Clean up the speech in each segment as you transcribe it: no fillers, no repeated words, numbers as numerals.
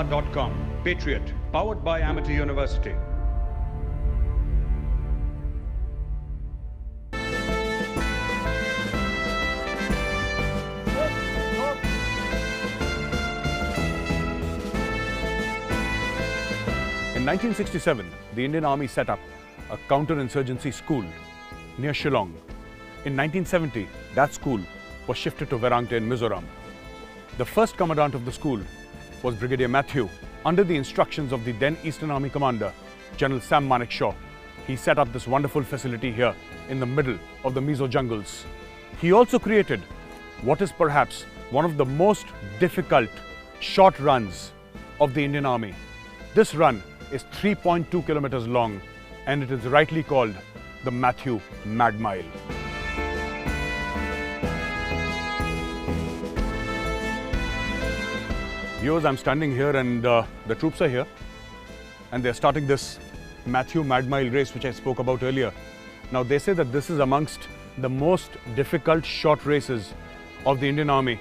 Newshour.com. Patriot, powered by Amity University. In 1967, the Indian Army set up a counter-insurgency school near Shillong. In 1970, that school was shifted to Verangte in Mizoram. The first commandant of the school was Brigadier Matthew, under the instructions of the then Eastern Army commander, General Sam Manekshaw. He set up this wonderful facility here in the middle of the Mizo jungles. He also created what is perhaps one of the most difficult short runs of the Indian Army. This run is 3.2 kilometers long, and it is rightly called the Matthew Mad Mile. Viewers, I'm standing here and the troops are here, and they're starting this Matthew Mad Mile race which I spoke about earlier. Now they say that this is amongst the most difficult short races of the Indian Army,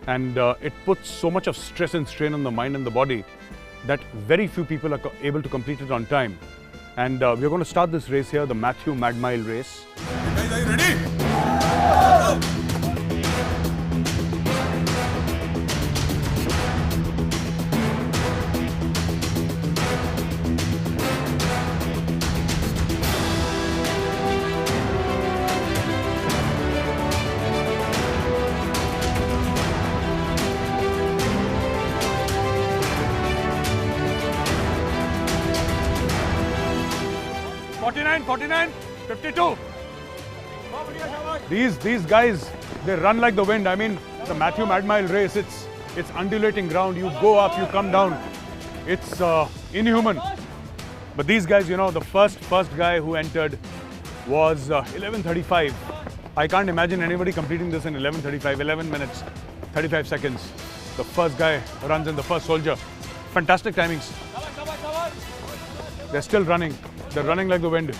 and it puts so much of stress and strain on the mind and the body that very few people are able to complete it on time. And we're going to start this race here, the Matthew Mad Mile race. Guys, are you ready? 49, 52. These guys, they run like the wind. I mean, the Matthew Mad Mile race, it's undulating ground. You go up, you come down. It's inhuman. But these guys, you know, the first guy who entered was 11:35. I can't imagine anybody completing this in 11:35, 11 minutes, 35 seconds. The first guy runs in, the first soldier. Fantastic timings. They're still running. They're running like the wind.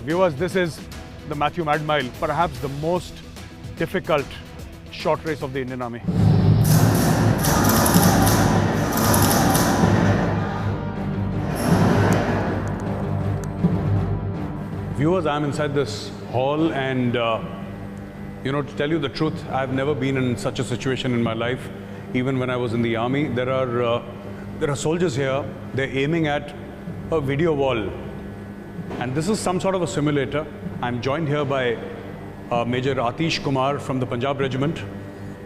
Viewers, this is the Matthew Mad Mile, perhaps the most difficult short race of the Indian Army. Viewers, I'm inside this hall and, you know, to tell you the truth, I've never been in such a situation in my life. Even when I was in the army, there are soldiers here, they're aiming at a video wall. And this is some sort of a simulator. I'm joined here by Major Atish Kumar from the Punjab Regiment,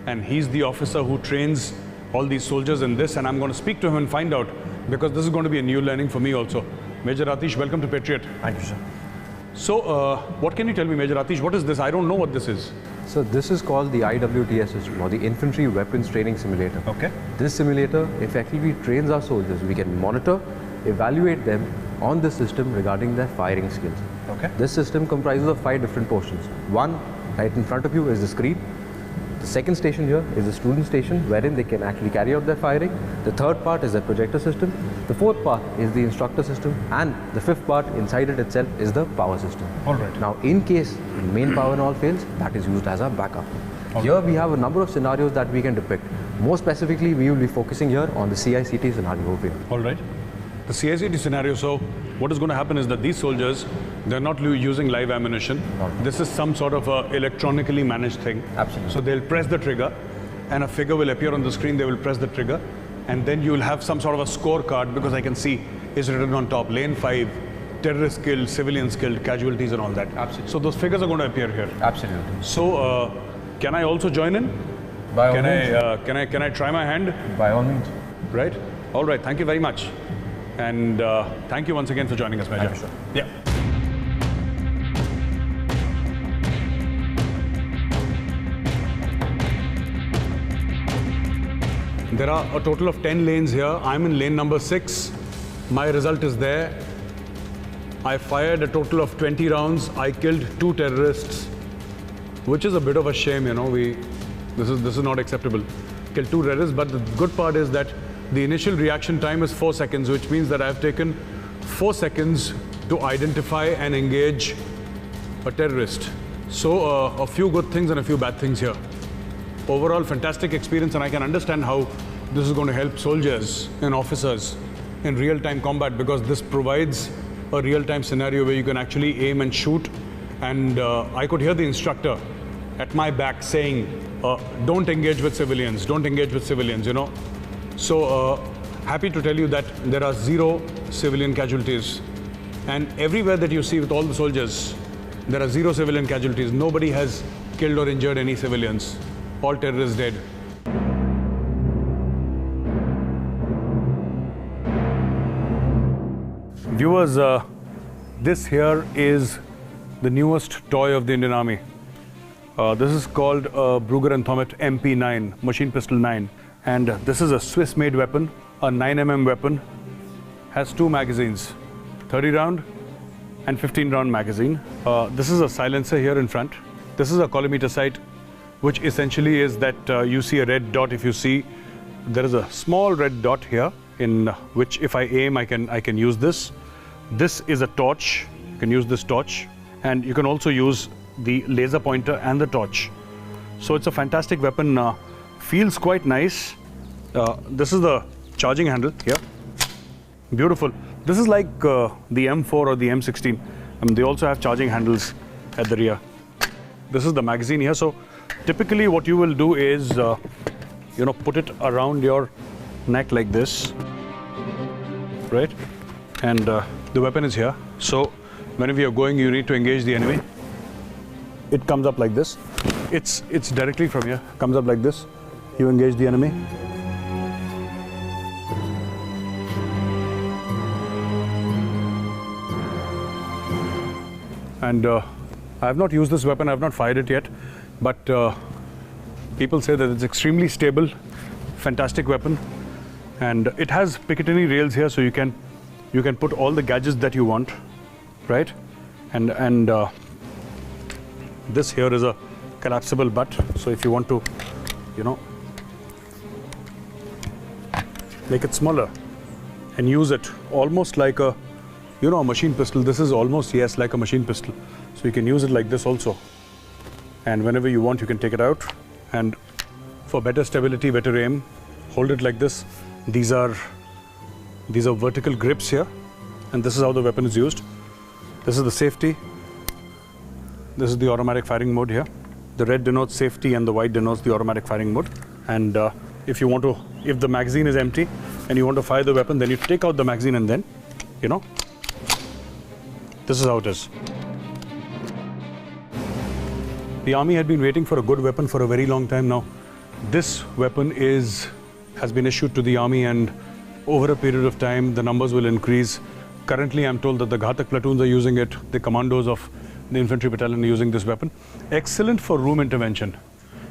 and he's the officer who trains all these soldiers in this, and I'm going to speak to him and find out, because this is going to be a new learning for me also. Major Atish, welcome to Patriot. Thank you, sir. So, what can you tell me, Major Atish, what is this? I don't know what this is. So this is called the IWTS system, or the Infantry Weapons Training Simulator. Okay. This simulator effectively trains our soldiers. We can monitor, evaluate them on the system regarding their firing skills. Okay. This system comprises of 5 different portions. One, right in front of you is the screen. The second station here is the student station, wherein they can actually carry out their firing. The third part is the projector system. The fourth part is the instructor system, and the fifth part inside it itself is the power system. All right. Now, in case the main power and all fails, that is used as a backup. Here we have a number of scenarios that we can depict. More specifically, we will be focusing here on the CICT scenario over here. All right. The CICT scenario, so what is going to happen is that these soldiers, they're not using live ammunition. This is some sort of a electronically managed thing. Absolutely. So they'll press the trigger and a figure will appear on the screen. They will press the trigger and then you will have some sort of a scorecard, because I can see is written on top, lane 5, terrorists killed, civilians killed, casualties and all that. Absolutely. So those figures are going to appear here. Absolutely. So can I also join in? By all means. Can I try my hand? By all means. Right? All right. Thank you very much. And thank you once again for joining us, Major. Thank you, sir. Yeah. There are a total of 10 lanes here. I'm in lane number 6. My result is there. I fired a total of 20 rounds. I killed 2 terrorists, which is a bit of a shame, you know. This is not acceptable. Killed 2 terrorists, but the good part is that the initial reaction time is 4 seconds, which means that I've taken 4 seconds to identify and engage a terrorist. So a few good things and a few bad things here. Overall, fantastic experience, and I can understand how this is going to help soldiers and officers in real-time combat, because this provides a real-time scenario where you can actually aim and shoot. And I could hear the instructor at my back saying, don't engage with civilians, don't engage with civilians, you know. So happy to tell you that there are 0 civilian casualties. And everywhere that you see with all the soldiers, there are 0 civilian casualties. Nobody has killed or injured any civilians. All terrorists dead. Viewers, this here is the newest toy of the Indian Army. This is called Brugger & Thomet MP9, Machine Pistol 9. And this is a Swiss-made weapon, a 9mm weapon. Has 2 magazines, 30 round and 15 round magazine. This is a silencer here in front. This is a collimator sight, which essentially is that you see a red dot. If you see, there is a small red dot here, in which if I aim, I can use this. This is a torch. You can use this torch, and you can also use the laser pointer and the torch. So it's a fantastic weapon. Feels quite nice. This is the charging handle here. Beautiful. This is like the M4 or the M16. They also have charging handles at the rear. This is the magazine here. So typically what you will do is, put it around your neck like this, right? And the weapon is here. So whenever you're going, you need to engage the enemy. It comes up like this. It's directly from here. Comes up like this. You engage the enemy. And I have not used this weapon, I have not fired it yet, but people say that it's extremely stable, fantastic weapon, and it has Picatinny rails here, so you can put all the gadgets that you want, right? And this here is a collapsible butt, so if you want to, make it smaller and use it almost like a a machine pistol. This is almost, yes, like a machine pistol. So you can use it like this also. And whenever you want, you can take it out. And for better stability, better aim, hold it like this. These are vertical grips here. And this is how the weapon is used. This is the safety. This is the automatic firing mode here. The red denotes safety and the white denotes the automatic firing mode. And if the magazine is empty and you want to fire the weapon, then you take out the magazine and then, this is how it is. The army had been waiting for a good weapon for a very long time now. This weapon has been issued to the army, and over a period of time, the numbers will increase. Currently, I'm told that the Ghatak platoons are using it. The commandos of the infantry battalion are using this weapon. Excellent for room intervention.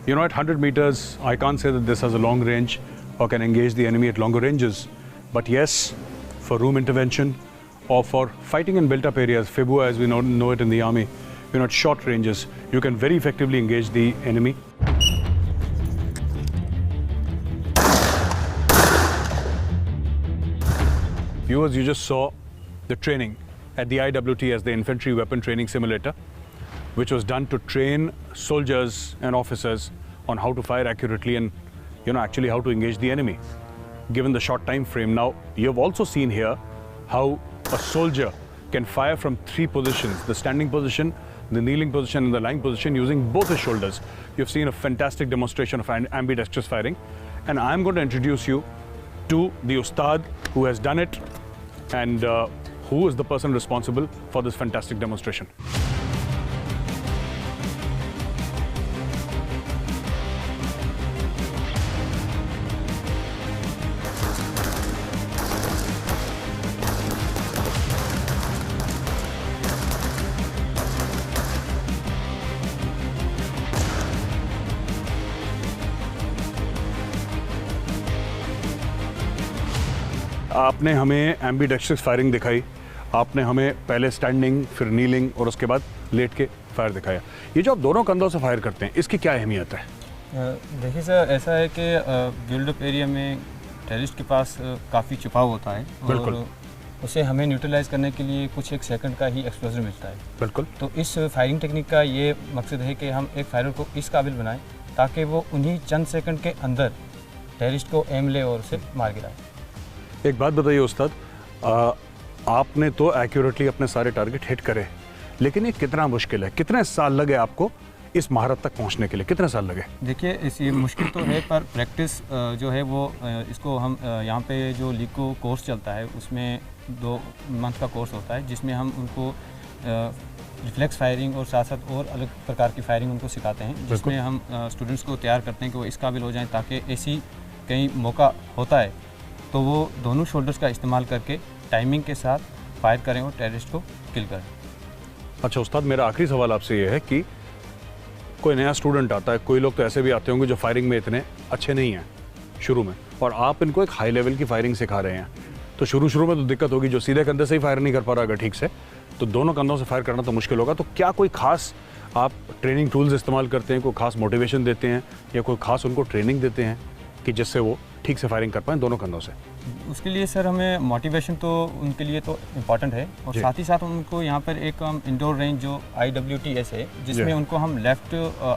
At 100 meters, I can't say that this has a long range or can engage the enemy at longer ranges. But yes, for room intervention, or for fighting in built-up areas, FIBUA as we know it in the army, at short ranges, you can very effectively engage the enemy. Viewers, you just saw the training at the IWT, as the Infantry Weapon Training Simulator, which was done to train soldiers and officers on how to fire accurately and, actually how to engage the enemy, given the short time frame. Now, you have also seen here how a soldier can fire from 3 positions: the standing position, the kneeling position, and the lying position, using both his shoulders. You've seen a fantastic demonstration of ambidextrous firing. And I'm going to introduce you to the Ustad who has done it and who is the person responsible for this fantastic demonstration. आपने हमें ambidextrous firing दिखाई, आपने हमें पहले standing, फिर kneeling और उसके बाद लेट के फायर दिखाया। ये जो आप दोनों कंधों से फायर करते हैं, इसकी क्या अहमियत है? देखिए सर, ऐसा है कि बिल्डअप एरिया में टेररिस्ट के पास काफ़ी छुपाव होता है। बिल्कुल। उसे हमें न्यूट्रलाइज करने के लिए कुछ एक सेकंड का ही एक्सप्लोजर मिलता है। बिल्कुल। तो इस फायरिंग टेक्निक का ये मकसद है कि हम एक फायरर को इस काबिल बनाएं ताकि वो उन्हीं चंद सेकंड के अंदर टेररिस्ट को एम ले और उसे मार गिराए। एक बात बताइए उस्ताद, आपने तो एक्यूरेटली अपने सारे टारगेट हिट करे, लेकिन ये कितना मुश्किल है? कितने साल लगे आपको इस महारत तक पहुंचने के लिए? कितने साल लगे? देखिए ये मुश्किल तो है, पर प्रैक्टिस जो है वो इसको हम यहाँ पे जो लिको कोर्स चलता है उसमें 2 मंथ का कोर्स होता है, जिसमें हम उनको रिफ्लेक्स फायरिंग और साथ साथ और अलग प्रकार की फायरिंग उनको सिखाते हैं, जिसमें हम स्टूडेंट्स को तैयार करते हैं कि वो इस काबिल हो जाएं ताकि ऐसी कहीं मौका होता है तो वो दोनों शोल्डर्स का इस्तेमाल करके टाइमिंग के साथ फायर करें और टेररिस्ट को किल करें। अच्छा उस्ताद, मेरा आखिरी सवाल आपसे ये है कि कोई नया स्टूडेंट आता है, कोई लोग तो ऐसे भी आते होंगे जो फायरिंग में इतने अच्छे नहीं हैं शुरू में, और आप इनको एक हाई लेवल की फायरिंग सिखा रहे हैं, तो शुरू में तो दिक्कत होगी, जो सीधे कंधे से ही फायर नहीं कर पा रहा अगर ठीक से, तो दोनों कंधों से फायर करना तो मुश्किल होगा। तो क्या कोई खास आप ट्रेनिंग टूल्स इस्तेमाल करते हैं, कोई खास मोटिवेशन देते हैं या कोई खास उनको ट्रेनिंग देते हैं कि जिससे वो ठीक से फायरिंग कर पाएँ दोनों कंधों से? उसके लिए सर हमें मोटिवेशन तो उनके लिए तो इम्पॉर्टेंट है, और साथ ही साथ उनको यहाँ पर एक इंडोर रेंज जो IWTS है, जिसमें उनको हम लेफ्ट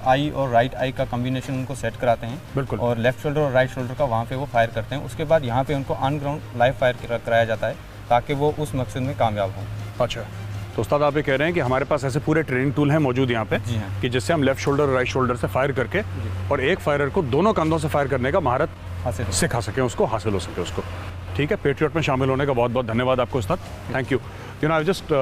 आई और राइट आई का कॉम्बिनेशन उनको सेट कराते हैं। बिल्कुल। और लेफ्ट शोल्डर और राइट शोल्डर का वहाँ पे वो फायर करते हैं। उसके बाद यहाँ पे उनको ऑन ग्राउंड लाइव फायर कराया जाता है ताकि वो उस मकसद में कामयाब हों। अच्छा, तो उस्ताद आप ये कह रहे हैं कि हमारे पास ऐसे पूरे ट्रेनिंग टूल हैं मौजूद यहाँ पे, जी हाँ, कि जिससे हम लेफ्ट शोल्डर और राइट शोल्डर से फायर करके और एक फायरर को दोनों कंधों से फायर करने का महारत सिखा सकें, उसको हासिल हो सके उसको। ठीक है, पेट्रियट में शामिल होने का बहुत बहुत धन्यवाद आपको उस्ताद, thank you. You know, I was just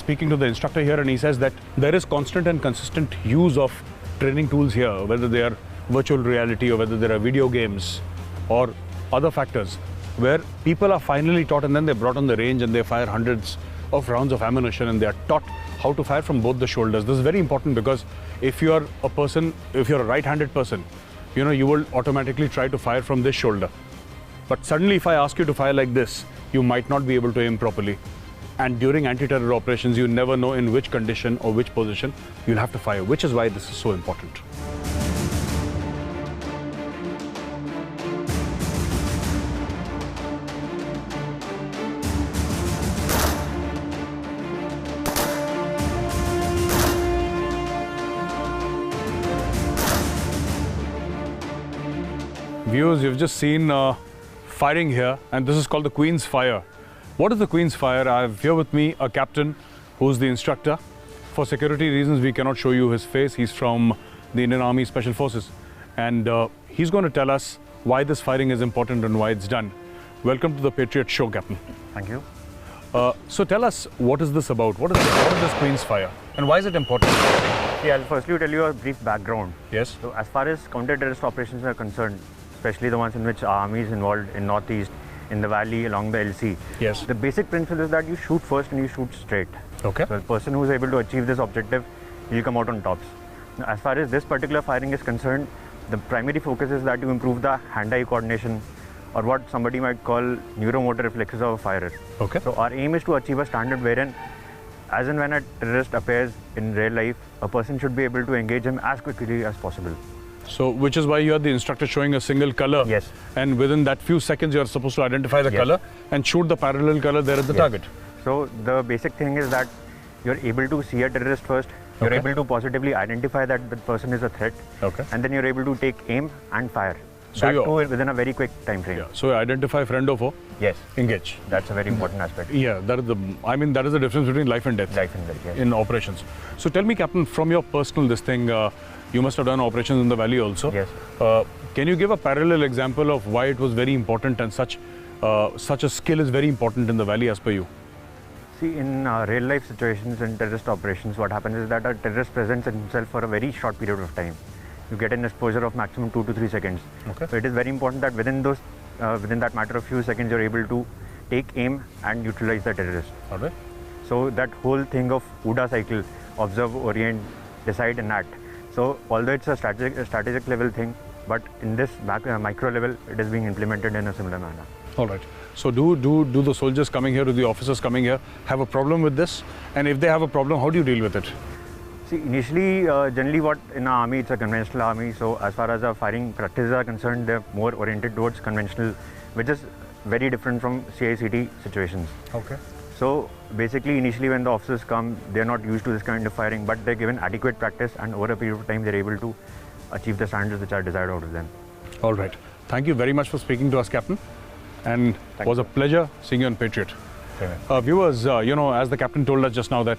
speaking to the instructor here, and he says that there is constant and consistent use of training tools here, whether they are virtual reality or whether there are video games or other factors, where people are finally taught and then they're brought on the range and they fire hundreds of rounds of ammunition and they are taught how to fire from both the shoulders. This is very important because if you're a right-handed person, you know, you will automatically try to fire from this shoulder. But suddenly if I ask you to fire like this, you might not be able to aim properly. And during anti-terror operations, you never know in which condition or which position you'll have to fire, which is why this is so important. Viewers, you've just seen firing here, and this is called the Queen's Fire. What is the Queen's Fire? I have here with me a captain who's the instructor. For security reasons, we cannot show you his face. He's from the Indian Army Special Forces, and he's going to tell us why this firing is important and why it's done. Welcome to the Patriot Show, Captain. Thank you. So tell us, what is this about? What is this Queen's Fire, and why is it important? See, I'll firstly tell you a brief background. Yes. So, as far as counter-terrorist operations are concerned, especially the ones in which our army is involved in Northeast, in the valley, along the LC. Yes. The basic principle is that you shoot first and you shoot straight. Okay. So the person who is able to achieve this objective, he'll come out on tops. Now, as far as this particular firing is concerned, the primary focus is that you improve the hand-eye coordination, or what somebody might call neuromotor reflexes of a firer. Okay. So our aim is to achieve a standard wherein, as and when a terrorist appears in real life, a person should be able to engage him as quickly as possible. So, which is why you are the instructor showing a single color. Yes. And within that few seconds, you are supposed to identify the Yes. color and shoot the parallel color there at the Yes. target. So the basic thing is that you're able to see a terrorist first. You're Okay. able to positively identify that the person is a threat. Okay. And then you're able to take aim and fire. So that you're- too within a very quick time frame. Yeah. So, identify friend or foe, Yes. engage. That's a very important aspect. Yeah, that is that is the difference between life and death. Life and death, yes. In operations. So, tell me, Captain, from your personal you must have done operations in the valley also. Yes. Can you give a parallel example of why it was very important and such a skill is very important in the valley as per you? See, in real life situations and terrorist operations, what happens is that a terrorist presents himself for a very short period of time. You get an exposure of maximum 2 to 3 seconds. Okay. So it is very important that within that matter of few seconds, you're able to take aim and neutralize the terrorist. All right. So that whole thing of OODA cycle, observe, orient, decide and act. So although it's a strategic level thing, but in this micro level, it is being implemented in a similar manner. All right. So do the soldiers coming here, do the officers coming here have a problem with this? And if they have a problem, how do you deal with it? See, initially, generally what in our army, it's a conventional army. So as far as our firing practices are concerned, they're more oriented towards conventional, which is very different from CICT situations. Okay. So basically, initially when the officers come, they're not used to this kind of firing, but they're given adequate practice, and over a period of time, they're able to achieve the standards which are desired out of them. All right. thank you very much for speaking to us, Captain. And it was a pleasure seeing you on Patriot. Viewers, as the Captain told us just now that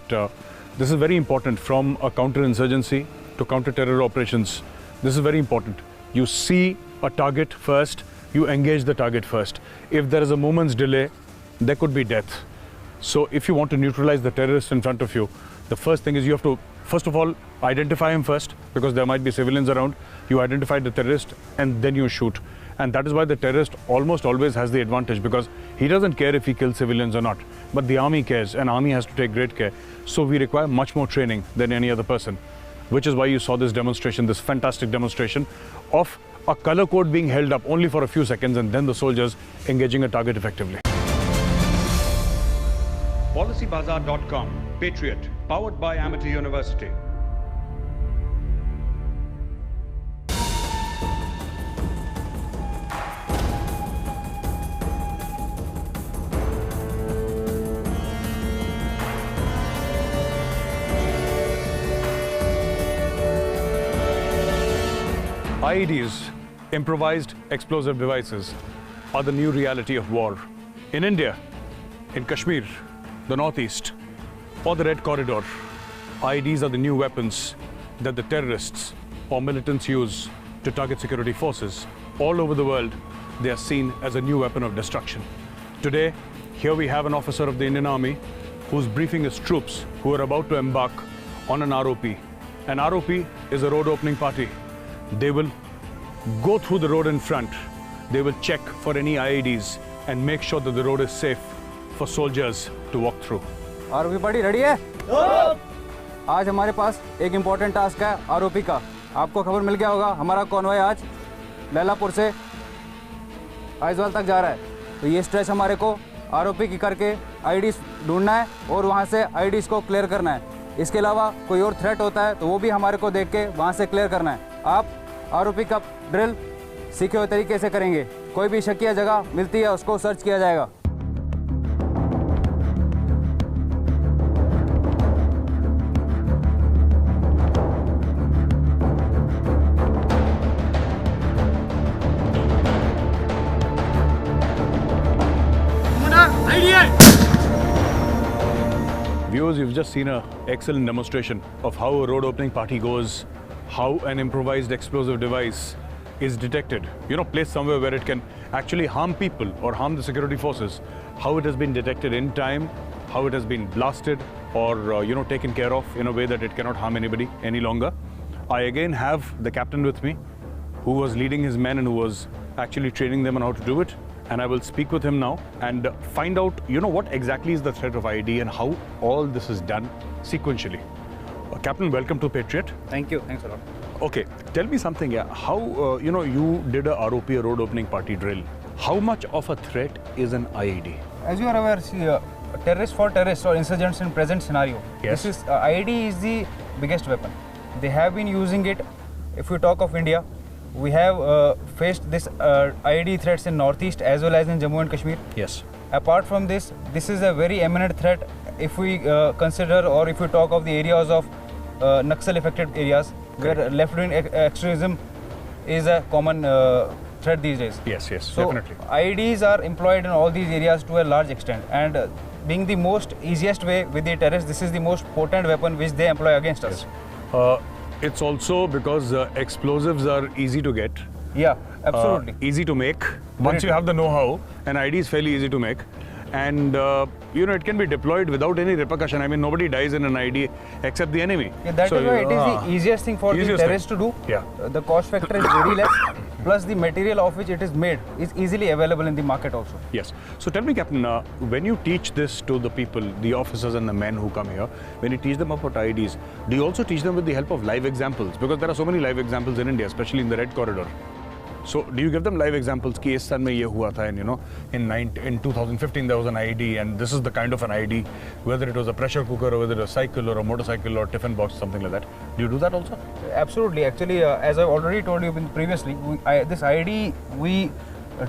this is very important from a counter-insurgency to counter-terror operations. This is very important. You see a target first, you engage the target first. If there is a moment's delay, there could be death. So if you want to neutralize the terrorist in front of you, the first thing is you have to, first of all, identify him first, because there might be civilians around. You identify the terrorist and then you shoot. And that is why the terrorist almost always has the advantage, because he doesn't care if he kills civilians or not. But the army cares, and army has to take great care. So we require much more training than any other person, which is why you saw this demonstration, this fantastic demonstration of a color code being held up only for a few seconds and then the soldiers engaging a target effectively. PolicyBazaar.com, Patriot, powered by Amity University. IEDs, improvised explosive devices, are the new reality of war. In India, in Kashmir, the Northeast, or the Red Corridor, IEDs are the new weapons that the terrorists or militants use to target security forces. All over the world, they are seen as a new weapon of destruction. Today, here we have an officer of the Indian Army who's briefing his troops who are about to embark on an ROP. An ROP is a road opening party. They will go through the road in front. They will check for any IEDs and make sure that the road is safe for soldiers to walk through. ROP party ready है? आज हमारे पास एक important task है ROP का। आपको खबर मिल गया होगा, हमारा कॉन्वॉय आज लैलापुर से आइजवाल तक जा रहा है। तो ये स्ट्रेच हमारे को आरओपी की करके आईडीज ढूंढना है और वहाँ से आईडीज को क्लियर करना है। इसके अलावा कोई और थ्रेट होता है तो वो भी हमारे को देख के वहाँ से क्लियर करना है। आप आरओपी का ड्रिल सीखे हुए तरीके से करेंगे। कोई भी शकिया जगह मिलती है उसको सर्च किया जाएगा। Viewers, you've just seen an excellent demonstration of how a road opening party goes, how an improvised explosive device is detected, placed somewhere where it can actually harm people or harm the security forces, how it has been detected in time, how it has been blasted or, taken care of in a way that it cannot harm anybody any longer. I again have the captain with me who was leading his men and who was actually training them on how to do it. And I will speak with him now and find out, what exactly is the threat of IED and how all this is done sequentially. Captain, welcome to Patriot. Thank you. Thanks a lot. Okay, tell me something. How, you did a ROP, a road opening party drill. How much of a threat is an IED? As you are aware, terrorists or insurgents in present scenario, yes. This is IED is the biggest weapon. They have been using it. If we talk of India, we have faced this IED threats in Northeast as well as in Jammu and Kashmir. Yes. Apart from this, this is a very imminent threat if we consider or if we talk of the areas of Naxal affected areas where left-wing extremism is a common threat these days. Yes, So definitely. IEDs are employed in all these areas to a large extent, and being the most easiest way with the terrorists, this is the most potent weapon which they employ against us. It's also because explosives are easy to get. Yeah, absolutely. Easy to make. Once you have the know-how, an IED is fairly easy to make. And, it can be deployed without any repercussion. I mean, nobody dies in an IED except the enemy. Yeah, that is why it is the easiest thing for the terrorists to do. Yeah. The cost factor is very less, plus the material of which it is made is easily available in the market also. Yes. So tell me, Captain, when you teach this to the people, the officers and the men who come here, when you teach them about IEDs, do you also teach them with the help of live examples? Because there are so many live examples in India, especially in the Red Corridor. So do you give them live examples? Ki is san mein ye hua tha, and in 2015 there was an IED, and this is the kind of an IED, whether it was a pressure cooker or whether it was a cycle or a motorcycle or tiffin box, something like that. Do you do that also? Absolutely. Actually, as I've already told you previously, this IED we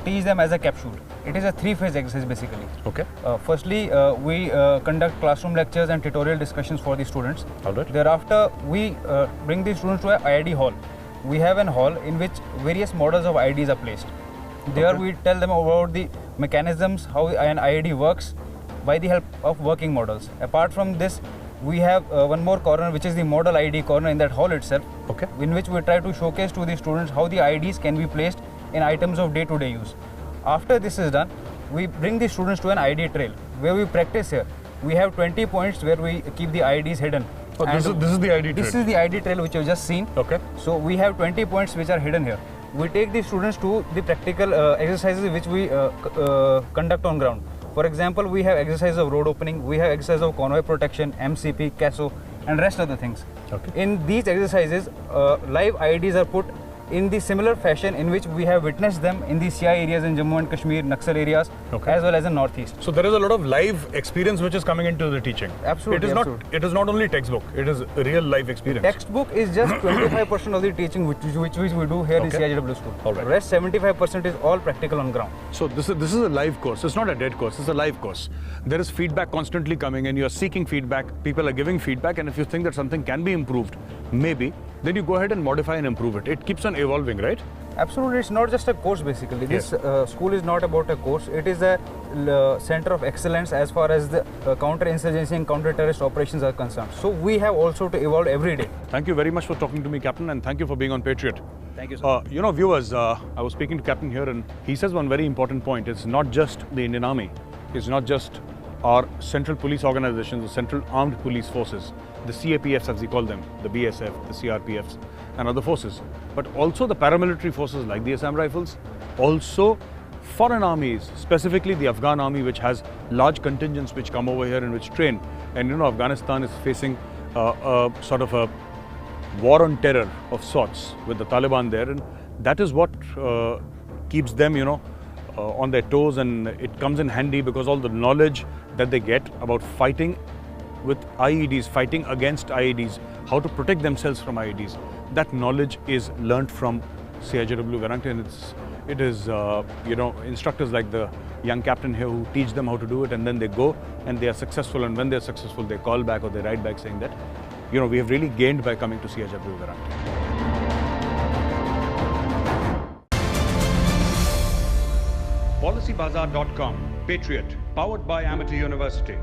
teach them as a capsule. It is a three-phase exercise basically. Okay. Firstly, we conduct classroom lectures and tutorial discussions for the students. All right. Thereafter, we bring the students to an IED hall. We have an hall in which various models of IEDs are placed. There we tell them about the mechanisms, how an IED works by the help of working models. Apart from this, we have one more corner, which is the model IED corner in that hall itself, Okay. in which we try to showcase to the students how the IEDs can be placed in items of day-to-day use. After this is done, we bring the students to an IED trail where we practice here. We have 20 points where we keep the IEDs hidden. Oh, this is the IED This trail. is the IED trail which you've just seen. Okay. So we have 20 points which are hidden here. We take the students to the practical exercises which we conduct on ground. For example, we have exercises of road opening, we have exercises of convoy protection, MCP, CASO, and rest of the things. Okay. In these exercises, live IEDs are put in the similar fashion in which we have witnessed them in the CI areas in Jammu and Kashmir, Naxal areas, Okay. as well as in Northeast. So there is a lot of live experience which is coming into the teaching. Absolutely, It is not only textbook. It is real life experience. Textbook is just 25% of the teaching which we do here in Okay. CIJW school. All right. Rest 75% is all practical on ground. So this is a live course. It's not a dead course. It's a live course. There is feedback constantly coming in. You are seeking feedback. People are giving feedback, and if you think that something can be improved, maybe, then you go ahead and modify and improve it. It keeps on evolving, right? Absolutely, it's not just a course basically. This school is not about a course. It is a center of excellence as far as the counter-insurgency and counter-terrorist operations are concerned. So we have also to evolve every day. Thank you very much for talking to me, Captain, and thank you for being on Patriot. Thank you, sir. Viewers, I was speaking to Captain here, and he says one very important point. It's not just the Indian Army. It's not just our central police organizations, the Central Armed Police Forces, the CAPFs as we call them, the BSF, the CRPFs, and other forces, but also the paramilitary forces like the Assam Rifles, also foreign armies, specifically the Afghan army, which has large contingents which come over here and which train. And Afghanistan is facing a sort of a war on terror of sorts with the Taliban there, and that is what keeps them, on their toes, and it comes in handy because all the knowledge that they get about fighting with IEDs, fighting against IEDs, how to protect themselves from IEDs, that knowledge is learnt from CIJW Verangte, and it is instructors like the young captain here who teach them how to do it, and then they go and they are successful, and when they are successful they call back or they write back saying that we have really gained by coming to CIJW Verangte. PolicyBazaar.com, Patriot, powered by Amity University.